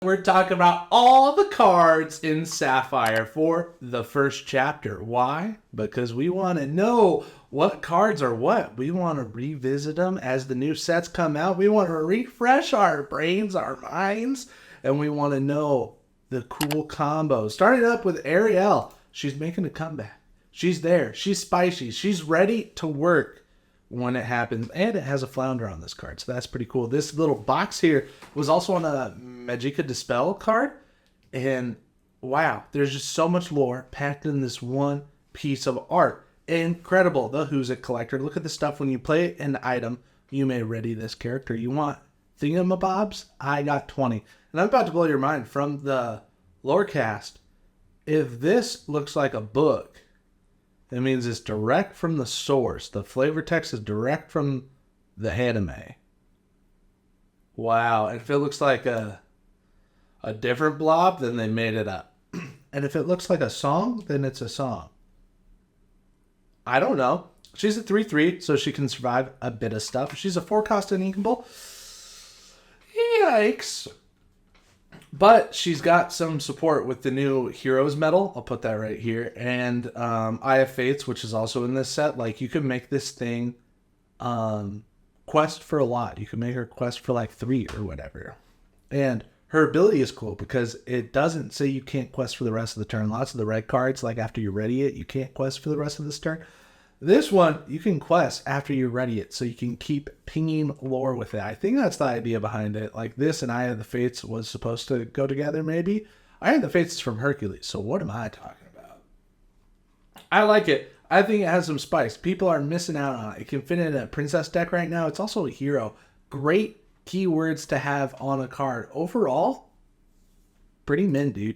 We're talking about all the cards in Sapphire for the first chapter. Why? Because we want to know what cards are what. We want to revisit them as the new sets come out. We want to refresh our brains, our minds, and we want to know the cool combos. Starting up with Ariel. She's making a comeback. She's there. She's spicy. She's ready to work when it happens, and it has a flounder on this card, so that's pretty cool. This little box here was also on a Magicka Dispel card, and wow, there's just so much lore packed in this one piece of art. Incredible. The Who's It collector. Look at the stuff. When you play an item, you may ready this character. You want thingamabobs? I got 20. And I'm about to blow your mind from the lore cast. If this looks like a book, it means it's direct from the source. The flavor text is direct from the anime. Wow. And if it looks like a different blob, then they made it up. And if it looks like a song, then it's a song. I don't know. She's a 3/3, so she can survive a bit of stuff. She's a 4-cost uninkable. Yikes. But she's got some support with the new Heroes medal. I'll put that right here. And Eye of Fates, which is also in this set. Like, you can make this thing quest for a lot. You can make her quest for like 3 or whatever. And her ability is cool because it doesn't say you can't quest for the rest of the turn. Lots of the red cards, like after you ready it, you can't quest for the rest of this turn. This one, you can quest after you ready it, so you can keep pinging lore with it. I think that's the idea behind it. Like this and Eye of the Fates was supposed to go together, maybe. Eye of the Fates is from Hercules, so what am I talking about? I like it. I think it has some spice. People are missing out on it. It can fit in a princess deck right now. It's also a hero. Great keywords to have on a card. Overall, pretty mint, dude.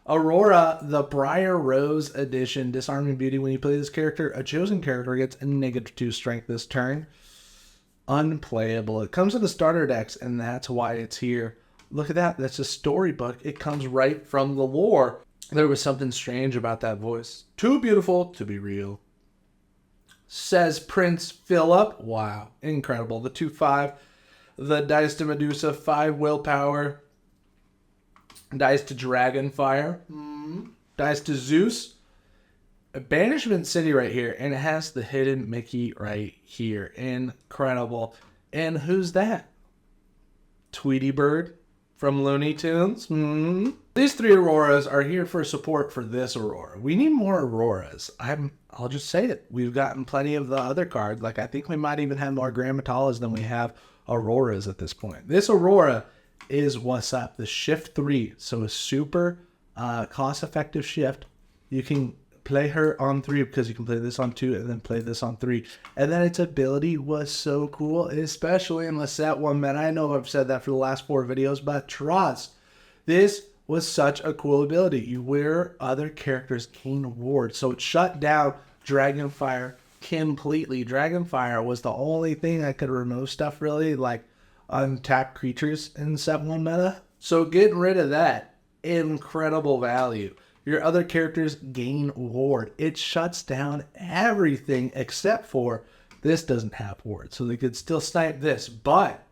Aurora, the Briar Rose edition, Disarming Beauty. When you play this character, a chosen character gets a -2 strength this turn. Unplayable. It comes with the starter decks, and that's why it's here. Look at that. That's a storybook. It comes right from the lore. There was something strange about that voice. Too beautiful to be real. Says Prince Philip. Wow. Incredible. The 2/5. The Dice to Medusa. 5 willpower. Dice to Dragonfire. Dice to Zeus. A Banishment City right here. And it has the hidden Mickey right here. Incredible. And who's that? Tweety Bird from Looney Tunes. These 3 Auroras are here for support for this Aurora. We need more Auroras. I'll just say it. We've gotten plenty of the other cards. Like, I think we might even have more Grammatallas than we have Auroras at this point. This Aurora is what's up. The shift 3, so a super cost-effective shift. You can play her on 3 because you can play this on 2 and then play this on 3. And then its ability was so cool, especially in the set 1, man. I know I've said that for the last 4 videos, but trust, this was such a cool ability. You wear other characters gain ward, so it shut down Dragonfire completely. Dragonfire was the only thing that could remove stuff, really, like untapped creatures in set 1 meta. So getting rid of that, incredible value. Your other characters gain ward. It shuts down everything except for this doesn't have ward. So they could still snipe this. But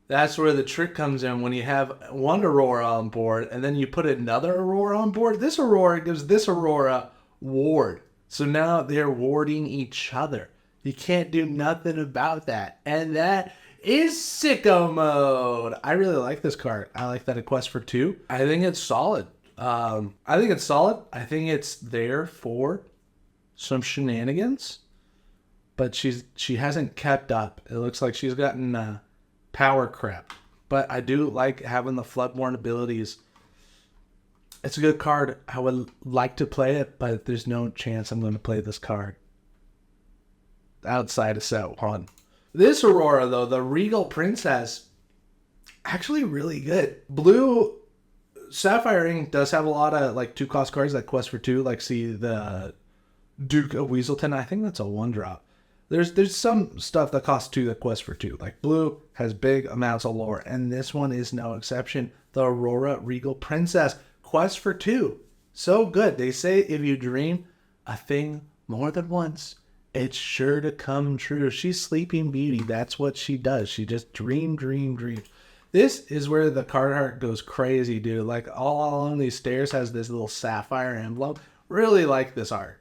that's where the trick comes in when you have one Aurora on board and then you put another Aurora on board. This Aurora gives this Aurora ward. So now they're warding each other. You can't do nothing about that. And that is sicko mode. I really like this card. I like that it quests for 2. I think it's solid. I think it's there for some shenanigans, but she hasn't kept up. It looks like she's gotten power crap. But I do like having the Floodborn abilities. It's a good card. I would like to play it, but there's no chance I'm going to play this card outside of set 1. This Aurora, though, the Regal Princess, actually really good. Blue Sapphire Ink does have a lot of like 2-cost cards that quest for 2. Like, see the Duke of Weaselton. I think that's a 1-drop. There's some stuff that costs 2 that quest for 2. Like blue has big amounts of lore, and this one is no exception. The Aurora Regal Princess quest for 2. So good. They say if you dream a thing more than once, it's sure to come true. She's Sleeping Beauty. That's what she does. She just dream. This is where the card art goes crazy, dude. Like all along these stairs has this little sapphire emblem. Really like this art.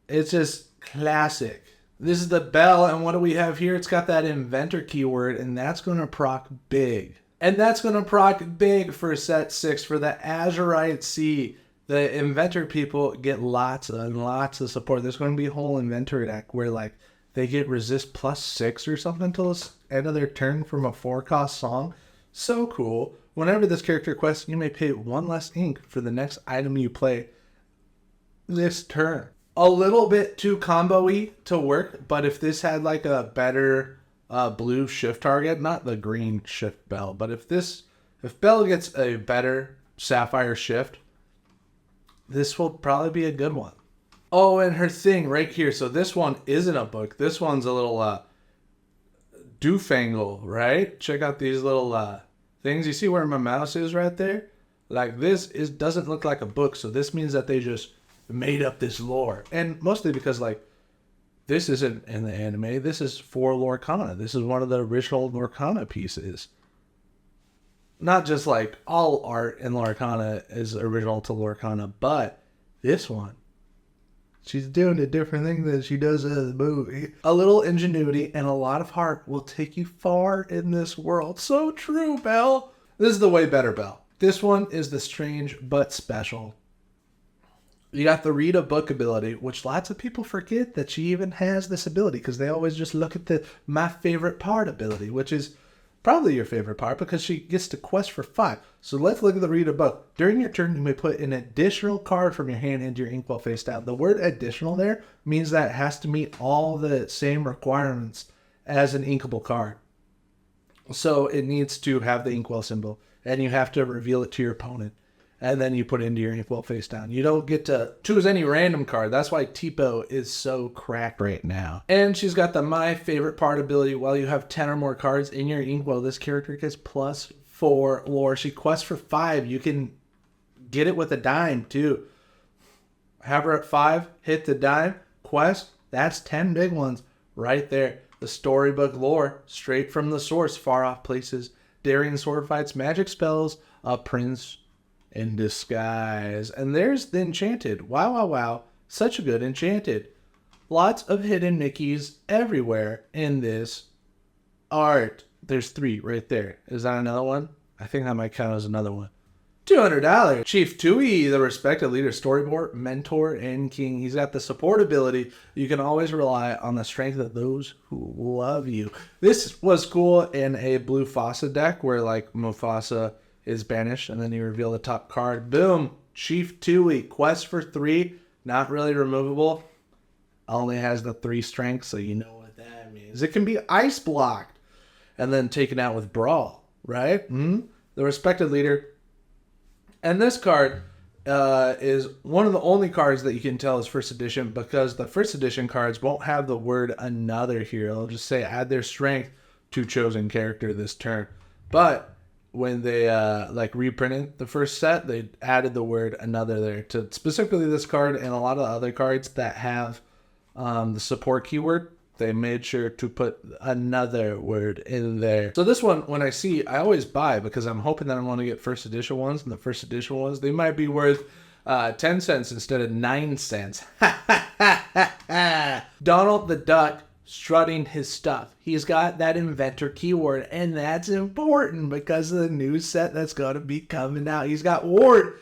It's just classic. This is the bell, and what do we have here? It's got that inventor keyword, and that's going to proc big. And that's going to proc big for set 6 for the Azurite Sea. The inventor people get lots and lots of support. There's going to be a whole inventor deck where like they get resist +6 or something until the end of their turn from a 4-cost song. So cool. Whenever this character quests, you may pay 1 less ink for the next item you play this turn. A little bit too combo-y to work, but if this had like a better blue shift target, not the green shift bell, but if Bell gets a better Sapphire shift, this will probably be a good one. Oh, and her thing right here. So this one isn't a book. This one's a little doofangle, right? Check out these little things. You see where my mouse is right there? Like this doesn't look like a book. So this means that they just made up this lore. And mostly because like this isn't in the anime. This is for Lorcana. This is one of the original Lorcana pieces. Not just like all art in Lorcana is original to Lorcana, but this one, she's doing a different thing than she does in the movie. A little ingenuity and a lot of heart will take you far in this world. So true, Belle. This is the way better Belle. This one is the strange but special. You got the read a book ability, which lots of people forget that she even has this ability because they always just look at the my favorite part ability, which is probably your favorite part because she gets to quest for 5. So let's look at the read a book. During your turn, you may put an additional card from your hand into your inkwell face down. The word additional there means that it has to meet all the same requirements as an inkable card. So it needs to have the inkwell symbol, and you have to reveal it to your opponent. And then you put it into your inkwell face down. You don't get to choose any random card. That's why Tipo is so cracked right now. And she's got the my favorite part ability. While you have 10 or more cards in your inkwell, this character gets +4 lore. She quests for 5. You can get it with a dime too. Have her at 5, hit the dime, quest. That's 10 big ones right there. The storybook lore, straight from the source, far off places. Daring sword fights, magic spells, a prince in disguise. And there's the Enchanted. Wow, wow, wow. Such a good Enchanted. Lots of hidden Mickeys everywhere in this art. There's 3 right there. Is that another one? I think that might count as another one. $200. Chief Tui, the respected leader, storyboard, mentor, and king. He's got the support ability. You can always rely on the strength of those who love you. This was cool in a blue Mufasa deck where like Mufasa is banished, and then you reveal the top card. Boom! Chief Tui, quest for 3, not really removable. Only has the 3 strength, so you know what that means. It can be ice blocked, and then taken out with Brawl, right? The respected leader. And this card is one of the only cards that you can tell is first edition, because the first edition cards won't have the word another here. It'll just say add their strength to chosen character this turn. But when they like reprinted the first set, they added the word another there to specifically this card and a lot of other cards that have the support keyword. They made sure to put another word in there. So this one, when I see, I always buy because I'm hoping that I'm going to get first edition ones, and the first edition ones, they might be worth 10 cents instead of 9 cents. Donald the Duck strutting his stuff. He's got that inventor keyword, and that's important because of the new set that's going to be coming out. He's got Ward.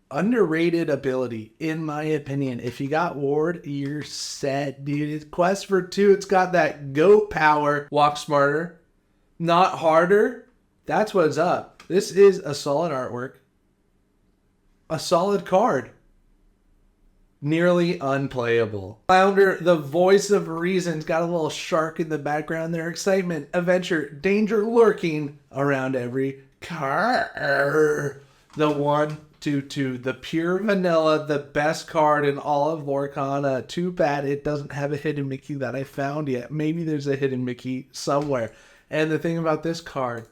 Underrated ability, in my opinion. If you got Ward, you're set, dude. It's quest for 2. It's got that goat power. Walk smarter, not harder. That's what's up. This is a solid artwork. A solid card. Nearly unplayable. Flounder, the voice of reason's got a little shark in the background there. Excitement, adventure, danger lurking around every car. The 1/2/2, the pure vanilla, the best card in all of Lorcana. Too bad it doesn't have a hidden Mickey that I found yet. Maybe there's a hidden Mickey somewhere. And the thing about this card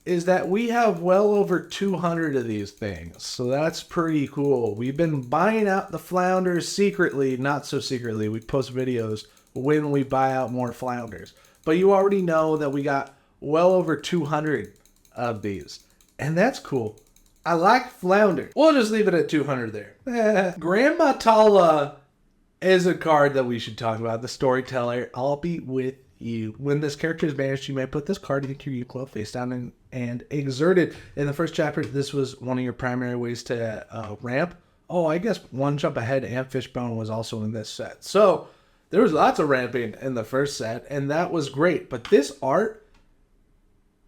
is that we have well over 200 of these things. So that's pretty cool. We've been buying out the flounders secretly, not so secretly. We post videos when we buy out more flounders. But you already know that we got well over 200 of these. And that's cool. I like Flounder. We'll just leave it at 200 there. Grandma Tala is a card that we should talk about. The Storyteller. I'll be with you. When this character is banished, you may put this card into your ukulele face down and exert it. In the first chapter, this was one of your primary ways to ramp. Oh, I guess One Jump Ahead and Fishbone was also in this set. So there was lots of ramping in the first set, and that was great. But this art,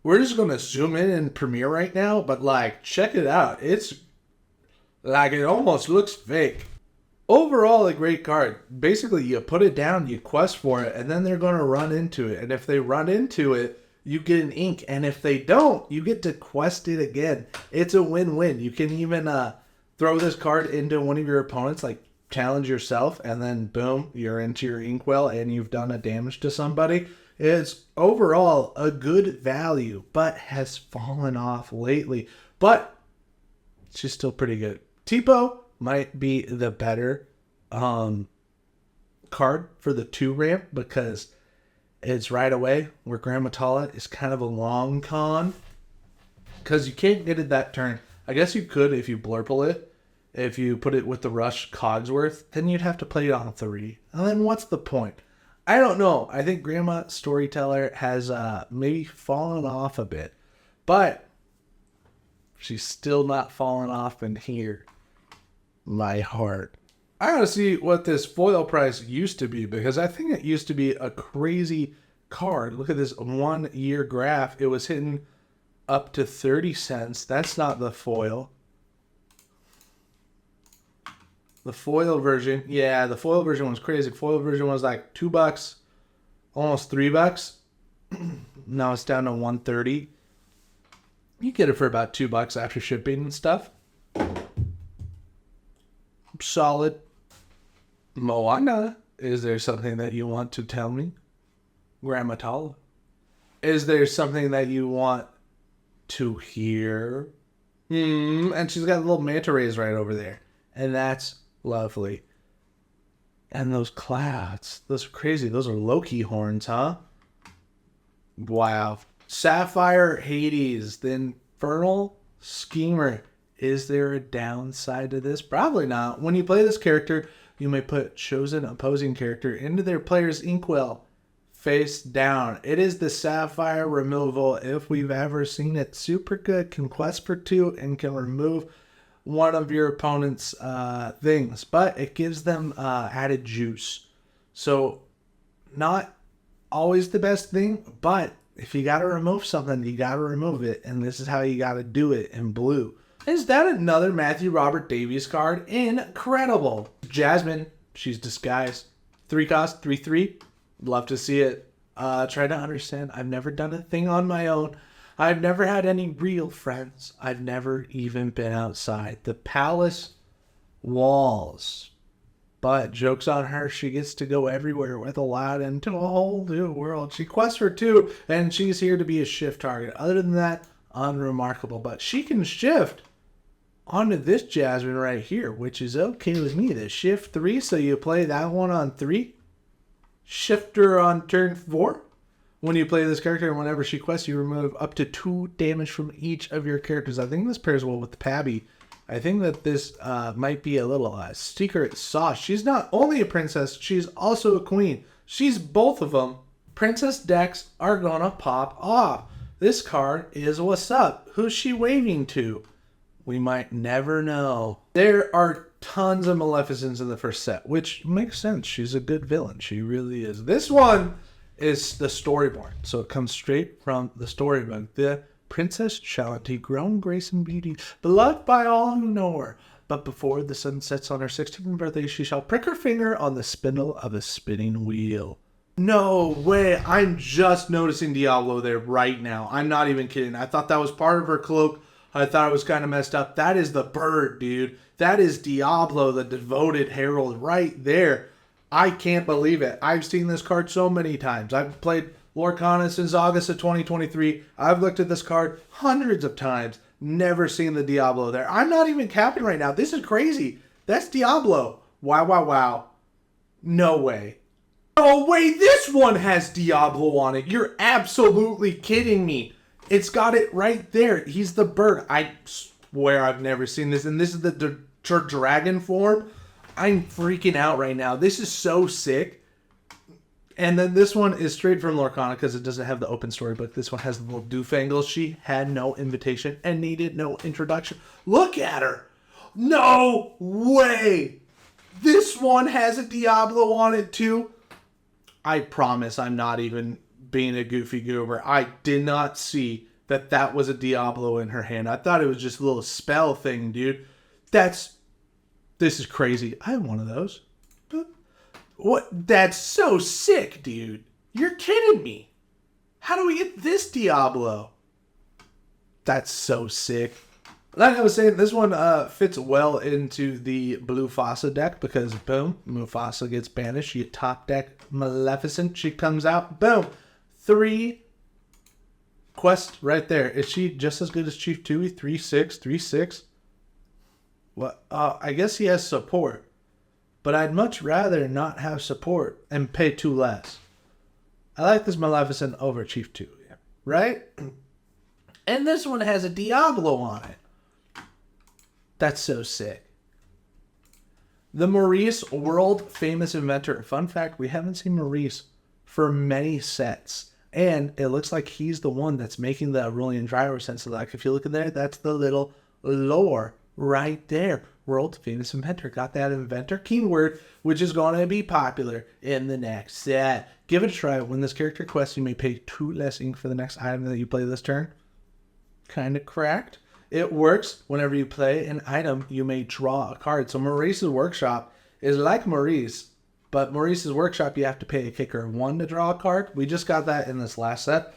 we're just going to zoom in and premiere right now, but like, check it out. It's like, it almost looks fake. Overall, a great card. Basically, you put it down, you quest for it, and then they're going to run into it. And if they run into it, you get an ink. And if they don't, you get to quest it again. It's a win-win. You can even throw this card into one of your opponents, like challenge yourself, and then boom, you're into your inkwell and you've done a damage to somebody. It's overall a good value, but has fallen off lately. But she's still pretty good. Tipo might be the better card for the 2 ramp because it's right away, where Grandma Tala is kind of a long con because you can't get it that turn. I guess you could if you blurple it. If you put it with the Rush Cogsworth, then you'd have to play it on 3. And then what's the point? I don't know. I think Grandma Storyteller has maybe fallen off a bit. But she's still not fallen off in here. My heart. I gotta see what this foil price used to be, because I think it used to be a crazy card. Look at this 1 year graph. It was hitting up to 30 cents. That's not the foil. The foil version, yeah, the foil version was crazy. The foil version was like $2, almost $3. Now it's down to 130. You get it for about $2 after shipping and stuff. Solid. Moana, is there something that you want to tell me? Grandma Tala, is there something that you want to hear? And she's got little manta rays right over there, and that's lovely. And those clouds, those are crazy. Those are Loki horns, huh? Wow. Sapphire Hades, the Infernal Schemer. Is there a downside to this? Probably not. When you play this character, you may put chosen opposing character into their player's inkwell face down. It is the Sapphire removal if we've ever seen it. Super good. Can quest for 2 and can remove one of your opponent's things, but it gives them added juice. So not always the best thing, but if you got to remove something, you got to remove it, and this is how you got to do it in blue. Is that another Matthew Robert Davies card? Incredible. Jasmine, she's disguised. 3 cost, 3/3. Love to see it. Try to understand. I've never done a thing on my own. I've never had any real friends. I've never even been outside the palace walls. But joke's on her, she gets to go everywhere with Aladdin into a whole new world. She quests for 2, and she's here to be a shift target. Other than that, unremarkable. But she can shift onto this Jasmine right here, which is okay with me. The shift 3, so you play that one on 3. Shift her on turn 4. When you play this character, and whenever she quests, you remove up to 2 damage from each of your characters. I think this pairs well with the Pabby. I think that this might be a little secret sauce. She's not only a princess, she's also a queen. She's both of them. Princess decks are gonna pop off. This card is what's up. Who's she waving to? We might never know. There are tons of Maleficents in the first set, which makes sense. She's a good villain. She really is. This one is the Storyborn, so it comes straight from the storybook. The Princess Shalanti, grown grace and beauty, beloved by all who know her. But before the sun sets on her 16th birthday, she shall prick her finger on the spindle of a spinning wheel. No way. I'm just noticing Diablo there right now. I'm not even kidding. I thought that was part of her cloak. I thought it was kind of messed up. That is the bird, dude. That is Diablo, the devoted herald, right there. I can't believe it. I've seen this card so many times. I've played Lorcana since August of 2023. I've looked at this card hundreds of times. Never seen the Diablo there. I'm not even capping right now. This is crazy. That's Diablo. Wow, wow, wow. No way. Oh, wait, this one has Diablo on it. You're absolutely kidding me. It's got it right there. He's the bird. I swear I've never seen this. And this is the dragon form. I'm freaking out right now. This is so sick. And then this one is straight from Lorcana because it doesn't have the open storybook. This one has the little doofangles. She had no invitation and needed no introduction. Look at her. No way. This one has a Diablo on it too. I promise I'm not even being a goofy goober. I did not see that was a Diablo in her hand. I thought it was just a little spell thing, dude. This is crazy. I have one of those. What? That's so sick, dude. You're kidding me. How do we get this Diablo? That's so sick. Like I was saying, this one fits well into the Blue Fossa deck because, boom, Mufasa gets banished. You top deck Maleficent. She comes out. Boom. 3 quests right there. Is she just as good as Chief Tui? 3/6, 3/6. What? I guess he has support. But I'd much rather not have support and pay 2 less. I like this Maleficent over Chief 2, right? And this one has a Diablo on it. That's so sick. The Maurice, world famous inventor. Fun fact, we haven't seen Maurice for many sets. And it looks like he's the one that's making the Aurelian Gyro sensor. Like if you look in there, that's the little lore right there. World famous inventor. Got that inventor keyword, which is going to be popular in the next set. Give it a try. When this character quests, you may pay 2 less ink for the next item that you play this turn. Kind of cracked. It works whenever you play an item, you may draw a card. So Maurice's Workshop is like Maurice, but Maurice's Workshop, you have to pay a kicker of 1 to draw a card. We just got that in this last set.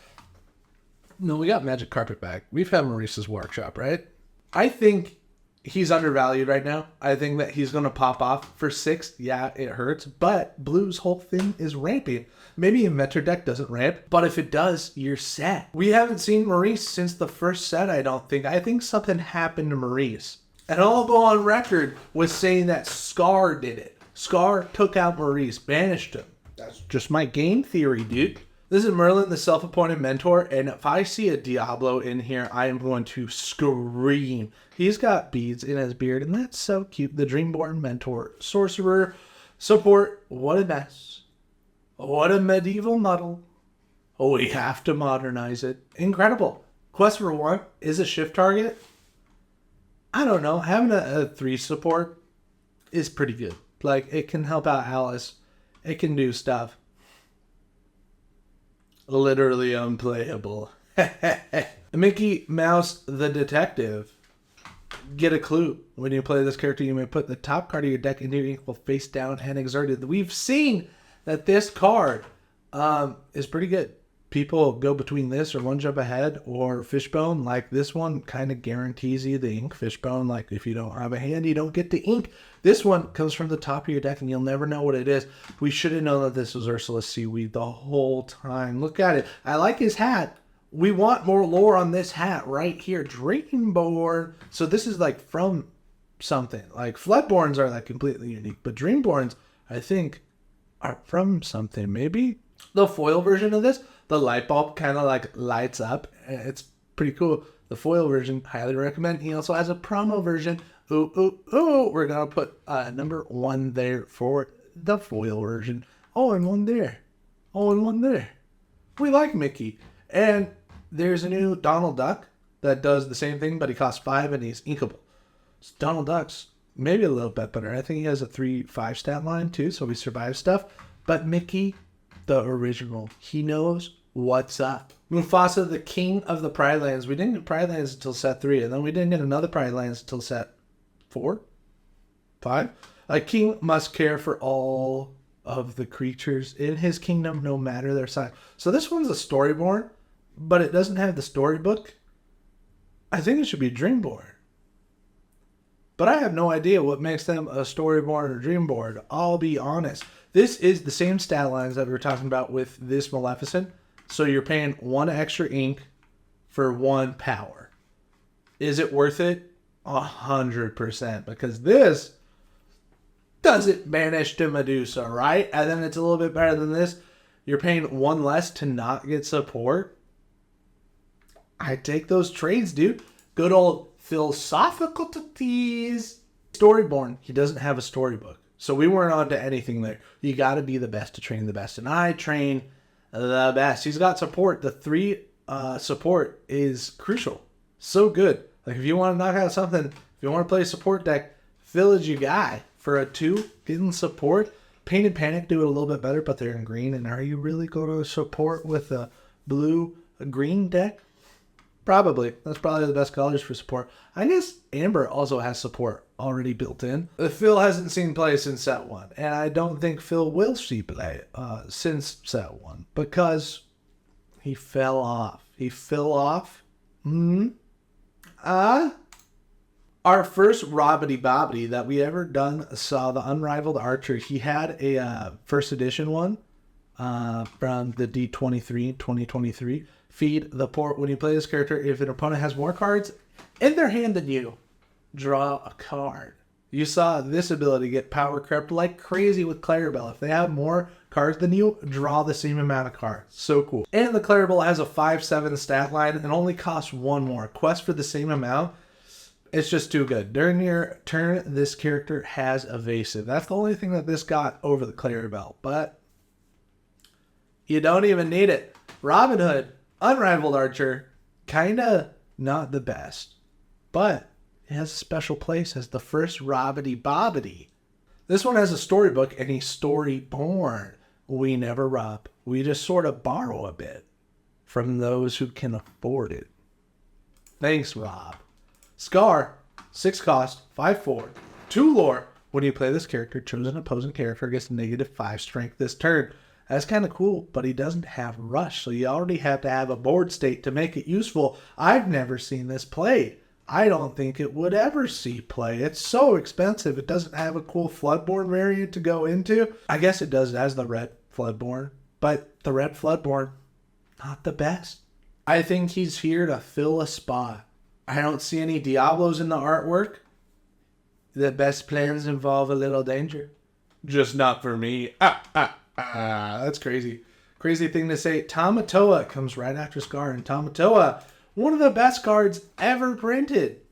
No, we got Magic Carpet Bag. We've had Maurice's Workshop, right? I think he's undervalued right now. I think that he's going to pop off for 6. Yeah, it hurts. But Blue's whole thing is ramping. Maybe Inventor deck doesn't ramp. But if it does, you're set. We haven't seen Maurice since the first set, I don't think. I think something happened to Maurice. And I'll go on record with saying that Scar did it. Scar took out Maurice, banished him. That's just my game theory, dude. This is Merlin, the self-appointed mentor, and if I see a Diablo in here, I am going to scream. He's got beads in his beard, and that's so cute. The Dreamborn mentor, sorcerer, support. What a mess. What a medieval muddle. Oh, we have to modernize it. Incredible. Quest for 1 is a shift target. I don't know. Having a 3 support is pretty good. Like, it can help out Alice. It can do stuff. Literally unplayable. Mickey Mouse the Detective. Get a clue. When you play this character, you may put the top card of your deck into your equal face down and exerted. We've seen that this card is pretty good. People go between this or One Jump Ahead or Fishbone. Like this one kind of guarantees you the ink. Fishbone, like if you don't have a hand, you don't get the ink. This one comes from the top of your deck and you'll never know what it is. We should have known that this was Ursula Seaweed the whole time. Look at it. I like his hat. We want more lore on this hat right here. Dreamborn. So this is like from something. Like Floodborns are like completely unique. But Dreamborns, I think, are from something. Maybe the foil version of this. The light bulb kind of like lights up. It's pretty cool. The foil version, highly recommend. He also has a promo version. Ooh, ooh, ooh. We're going to put number 1 there for the foil version. Oh, and 1 there. Oh, and 1 there. We like Mickey. And there's a new Donald Duck that does the same thing, but he costs 5 and he's inkable. So Donald Duck's maybe a little bit better. I think he has a 3/5 stat line too, so he survives stuff. But Mickey, the original, he knows what's up. Mufasa, the king of the Pride Lands. We didn't get Pride Lands until set 3, and then we didn't get another Pride Lands until set 4? 5? A king must care for all of the creatures in his kingdom, no matter their size. So this one's a Storyborn, but it doesn't have the storybook. I think it should be Dreamborn. But I have no idea what makes them a Storyborn or Dreamborn. I'll be honest. This is the same stat lines that we were talking about with this Maleficent. So you're paying 1 extra ink for 1 power. Is it worth it? 100%. Because this doesn't banish to Medusa, right? And then it's a little bit better than this. You're paying 1 less to not get support. I take those trades, dude. Good old philosophical tease. Storyborn, he doesn't have a storybook. So we weren't on to anything there. You got to be the best to train the best. And I train the best. He's got support. The 3 support is crucial. So good. Like if you want to knock out something, if you want to play a support deck, Phil is your guy. For a 2, getting support. Pain and Panic do it a little bit better, but they're in green. And are you really going to support with a green deck? Probably. That's probably the best colors for support. I guess Amber also has support already built in. Phil hasn't seen play since set 1. And I don't think Phil will see play since set 1. Because he fell off. He fell off. Our first Robbity Bobbity that we ever done saw the Unrivaled Archer. He had a first edition one from the D23 2023. Feed the port. When you play this character, if an opponent has more cards in their hand than you, draw a card. You saw this ability get power crept like crazy with Clarabelle. If they have more cards than you, draw the same amount of cards. So cool. And the Clarabelle has a 5/7 stat line and only costs 1 more. Quest for the same amount. It's just too good. During your turn, this character has evasive. That's the only thing that this got over the Clarabelle. But you don't even need it. Robin Hood, Unrivaled Archer, kinda not the best. But it has a special place as the first Robbity Bobbity. This one has a storybook and he's storyborn. We never rob. We just sort of borrow a bit from those who can afford it. Thanks, Rob. Scar, 6 cost, 5/4, 2 lore. When you play this character, chosen opposing character gets -5 strength this turn. That's kind of cool, but he doesn't have rush, so you already have to have a board state to make it useful. I've never seen this played. I don't think it would ever see play. It's so expensive. It doesn't have a cool Floodborn variant to go into. I guess it does as the red Floodborn, but the red Floodborn, not the best. I think he's here to fill a spot. I don't see any Diablos in the artwork. The best plans involve a little danger. Just not for me. That's crazy. Crazy thing to say. Tamatoa comes right after Scar, and Tamatoa, one of the best cards ever printed.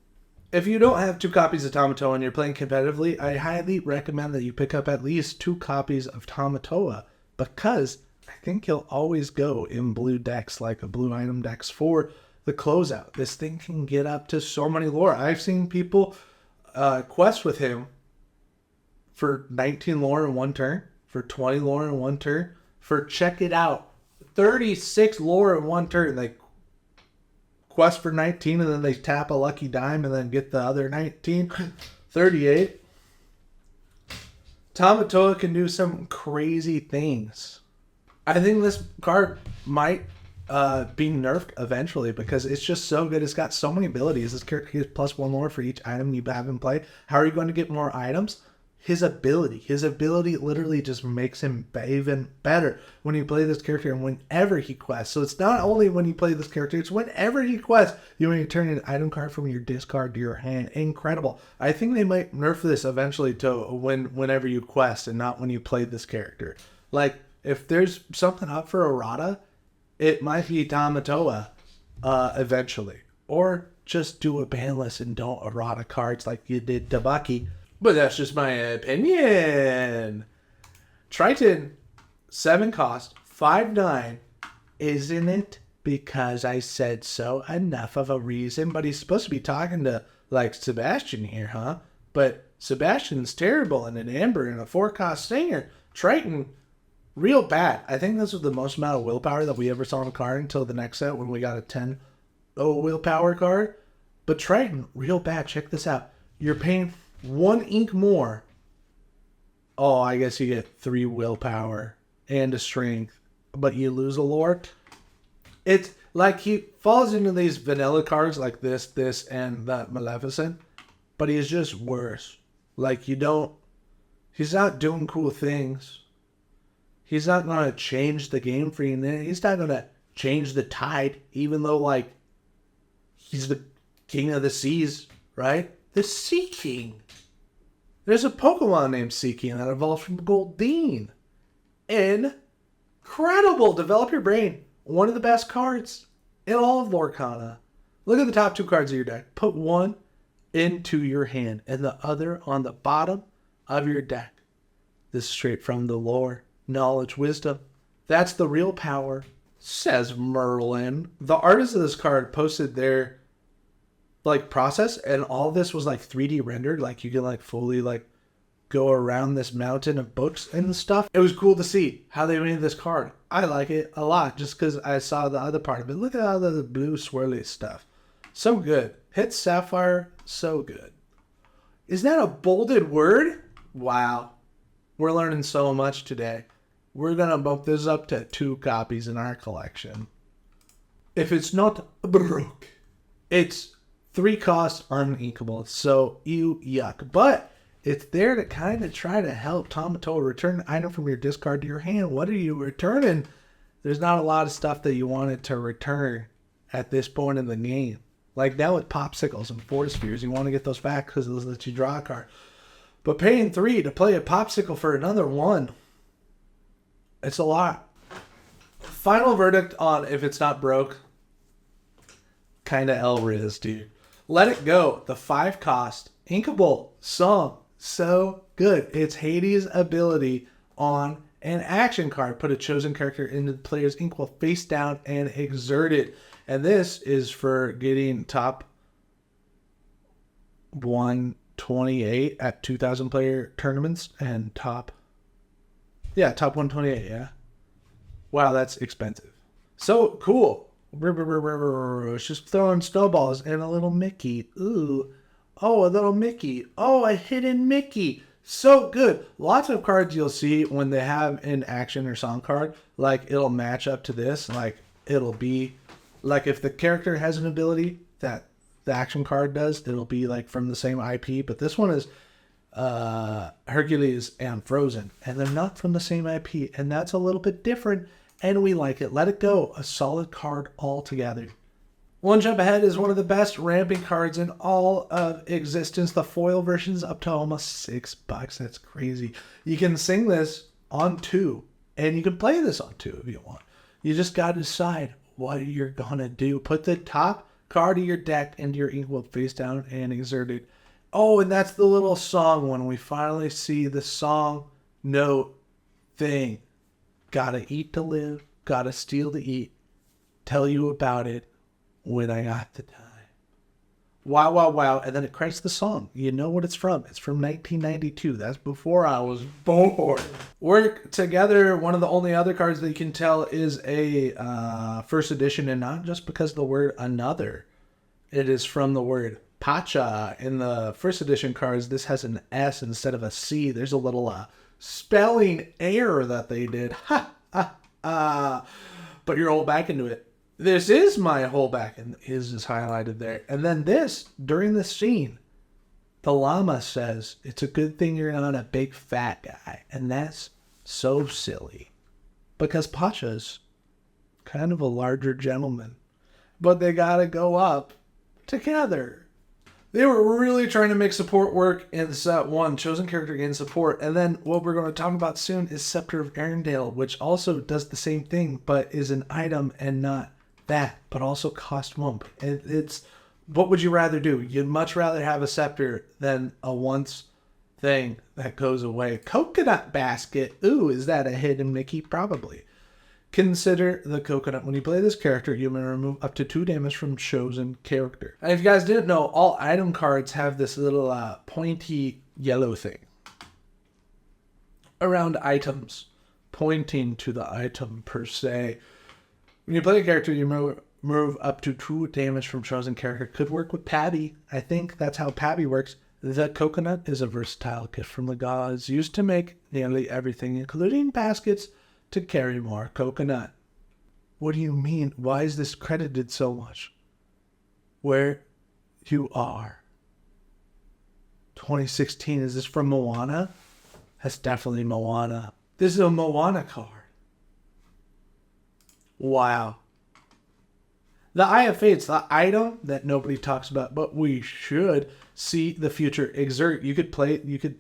If you don't have 2 copies of Tamatoa and you're playing competitively, I highly recommend that you pick up at least 2 copies of Tamatoa, because I think he'll always go in blue decks, like a blue item decks for the closeout. This thing can get up to so many lore. I've seen people quest with him for 19 lore in 1 turn, for 20 lore in 1 turn, for, check it out, 36 lore in 1 turn. They quest for 19 and then they tap a lucky dime and then get the other 19. 38. Tamatoa can do some crazy things. I think this card might be nerfed eventually because it's just so good. It's got so many abilities. This character gets +1 lore for each item you have in play. How are you going to get more items? His ability literally just makes him even better when you play this character and whenever he quests. So it's not only when you play this character, it's whenever he quests. You want to turn an item card from your discard to your hand. Incredible. I think they might nerf this eventually to whenever you quest and not when you play this character. Like, if there's something up for errata, it might be Tamatoa eventually. Or just do a banless and don't errata cards like you did to Bucky. But that's just my opinion. Triton, 7 cost, 5/9. Isn't it because I said so enough of a reason? But he's supposed to be talking to, like, Sebastian here, huh? But Sebastian's terrible and an Amber and a 4-cost Stinger. Triton, real bad. I think this was the most amount of willpower that we ever saw in a card until the next set when we got a 10 willpower card. But Triton, real bad. Check this out. You're paying 1 ink more. Oh, I guess you get 3 willpower and a strength, but you lose a lore. It's like he falls into these vanilla cards like this, and that Maleficent, but he's just worse. Like, he's not doing cool things. He's not going to change the game for you. He's not going to change the tide, even though, like, he's the king of the seas, right? The Sea King. There's a Pokemon named Sea King that evolved from Goldeen. Incredible. Develop your brain. One of the best cards. in all of Lorcana. Look at the top 2 cards of your deck. Put one into your hand and the other on the bottom of your deck. This is straight from the lore. Knowledge, wisdom. That's the real power, says Merlin. The artist of this card posted their process, and all this was 3D rendered. You can fully go around this mountain of books and stuff. It was cool to see how they made this card. I like it a lot just because I saw the other part of it. Look at all the blue swirly stuff. So good. Hit Sapphire. So good. Is that a bolded word? Wow. We're learning so much today. We're going to bump this up to 2 copies in our collection. If it's not broke, it's 3 costs uninkable. So yuck. But it's there to kind of try to help Tomato return an item from your discard to your hand. What are you returning? There's not a lot of stuff that you wanted to return at this point in the game. Now with Popsicles and Force Spheres, you want to get those back because those let you draw a card. But paying 3 to play a Popsicle for another 1, it's a lot. Final verdict on if it's not broke, kind of Elriz, dude. Let It Go, the 5 cost, inkable song. So good. It's Hades' ability on an action card. Put a chosen character into the player's ink while face down and exert it. And this is for getting top 128 at 2,000 player tournaments and top 128, yeah. Wow, that's expensive. So cool. It's just throwing snowballs and a little Mickey. Ooh. Oh, a little Mickey. Oh, a hidden Mickey. So good. Lots of cards you'll see when they have an action or song card, it'll match up to this. It'll be, if the character has an ability that the action card does, it'll be, from the same IP. But this one is Hercules and Frozen, and they're not from the same IP. And that's a little bit different, and we like it. Let It Go, a solid card altogether. One Jump Ahead is one of the best ramping cards in all of existence. The foil version's up to almost $6. That's crazy. You can sing this on 2, and you can play this on 2 if you want. You just got to decide what you're going to do. Put the top card of your deck into your ink while face down and exert it. Oh, and that's the little song when we finally see the song note thing. Gotta eat to live, gotta steal to eat. Tell you about it when I got the time. Wow, wow, wow. And then it credits the song. You know what it's from. It's from 1992. That's before I was born. Work Together, one of the only other cards that you can tell is a first edition, and not just because of the word another. It is from the word Pacha. In the first edition cards, this has an S instead of a C. There's a little spelling error that they did. Ha, ha, ha. Put your whole back into it. This is my whole back, and his is highlighted there. And then this, during the scene, the llama says, it's a good thing you're not a big fat guy. And that's so silly. Because Pacha's kind of a larger gentleman. But they gotta go up together. They were really trying to make support work in set 1. Chosen character gains support. And then what we're going to talk about soon is Scepter of Arendelle, which also does the same thing, but is an item and not that, but also cost 1. It's, what would you rather do? You'd much rather have a scepter than a once thing that goes away. Coconut basket. Ooh, is that a hidden Mickey? Probably. Consider the coconut. When you play this character, you may remove up to 2 damage from chosen character. And if you guys didn't know, all item cards have this little pointy yellow thing around items, pointing to the item per se. When you play a character, you remove up to 2 damage from chosen character. Could work with Pabby. I think that's how Pabby works. The coconut is a versatile gift from the gods, used to make nearly everything, including baskets, to carry more coconut. What do you mean? Why is this credited so much? Where you are. 2016. Is this from Moana? That's definitely Moana. This is a Moana card. Wow. The Eye of Fates, the item that nobody talks about, but we should see the future. Exert. You could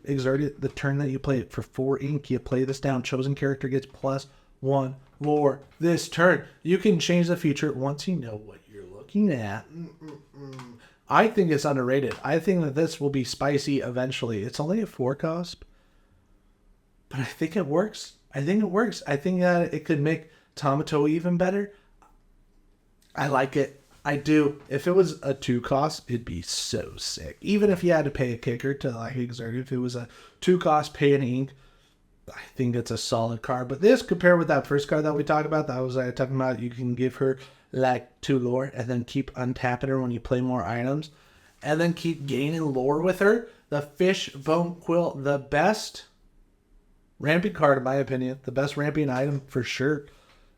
exert it the turn that you play it for 4 ink. You play this down. Chosen character gets plus one lore this turn. You can change the feature once you know what you're looking at. I think it's underrated. I think that this will be spicy eventually. It's only a 4 cost, but I think it works. I think that it could make Tomato even better. I like it. I do. If it was a 2 cost, it'd be so sick. Even if you had to pay a kicker to like exert, if it was a 2 cost, pay an ink, I think it's a solid card. But this, compared with that first card that we talked about, that was talking about you can give her like 2 lore and then keep untapping her when you play more items, and then keep gaining lore with her. The Fishbone Quill, the best ramping card in my opinion, the best ramping item for sure.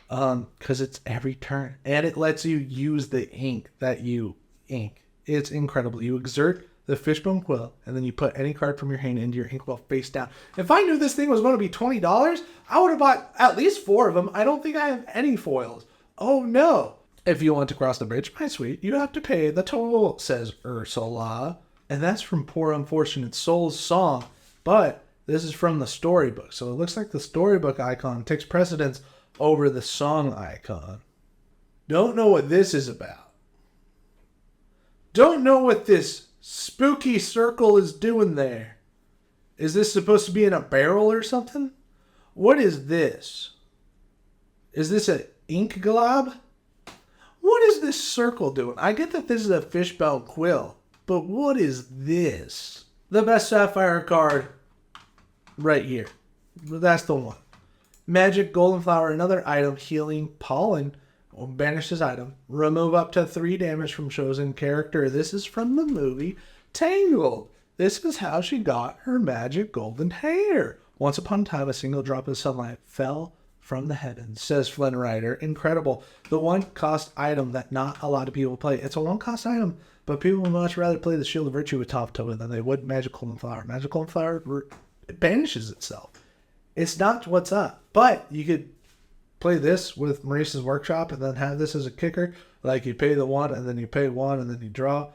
Because it's every turn, and it lets you use the ink that you ink. It's incredible. You exert the Fishbone Quill, and then you put any card from your hand into your inkwell face down. If I knew this thing was going to be $20, I would have bought at least 4 of them. I don't think I have any foils. Oh no. If you want to cross the bridge, my sweet, you have to pay the toll, says Ursula. And that's from Poor Unfortunate Soul's song. But this is from the storybook. So it looks like the storybook icon takes precedence over the song icon. Don't know what this is about. Don't know what this spooky circle is doing there. Is this supposed to be in a barrel or something? What is this? Is this an ink glob? What is this circle doing? I get that this is a Fishbone Quill, but what is this? The best Sapphire card right here. That's the one. Magic Golden Flower, another item, healing pollen. Banish this item. Remove up to 3 damage from chosen character. This is from the movie Tangled. This is how she got her magic golden hair. Once upon a time, a single drop of sunlight fell from the heavens, says Flynn Rider. Incredible. The 1 cost item that not a lot of people play. It's a 1 cost item, but people would much rather play the Shield of Virtue with Top Totem than they would Magic Golden Flower. Magic Golden Flower banishes itself. It's not what's up, but you could play this with Maurice's Workshop and then have this as a kicker. Like you pay the 1 and then you pay 1 and then you draw.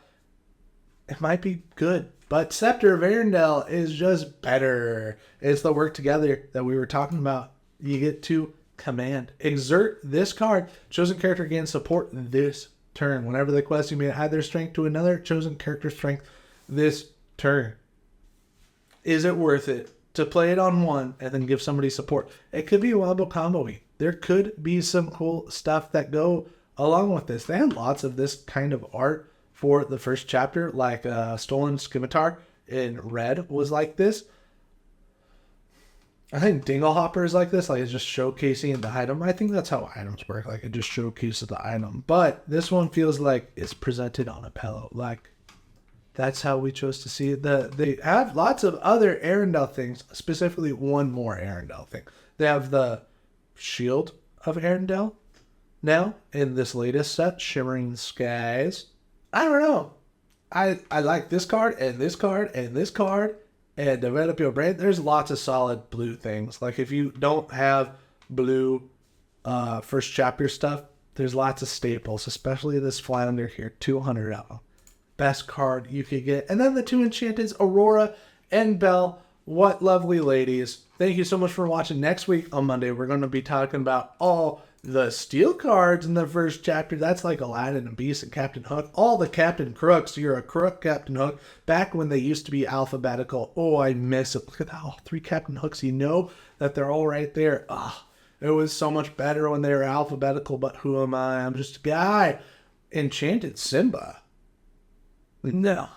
It might be good, but Scepter of Arendelle is just better. It's the work together that we were talking about. You get to command. Exert this card. Chosen character gains support this turn. Whenever they quest, you may add their strength to another chosen character's strength this turn. Is it worth it to play it on 1 and then give somebody support? It could be a wild combo-y. There could be some cool stuff that go along with this. They had lots of this kind of art for the first chapter, like Stolen Scimitar in red was like this. I think Dinglehopper is like this, like it's just showcasing the item. I think that's how items work, like it just showcases the item. But this one feels like it's presented on a pillow, like that's how we chose to see it. They have lots of other Arendelle things, specifically one more Arendelle thing. They have the Shield of Arendelle now in this latest set, Shimmering Skies. I don't know. I like this card and this card and this card and Develop Your Brain. There's lots of solid blue things. Like if you don't have blue first chapter stuff, there's lots of staples, especially this Flounder here, 200 out. Best card you could get. And then the 2 Enchanteds, Aurora and Belle. What lovely ladies. Thank you so much for watching. Next week on Monday, we're going to be talking about all the steel cards in the first chapter. That's like Aladdin and Beast and Captain Hook. All the Captain Crooks. You're a crook, Captain Hook. Back when they used to be alphabetical. Oh, I miss it. Look at that. All 3 Captain Hooks. You know that they're all right there. It was so much better when they were alphabetical, but who am I? I'm just a guy. Enchanted Simba. No.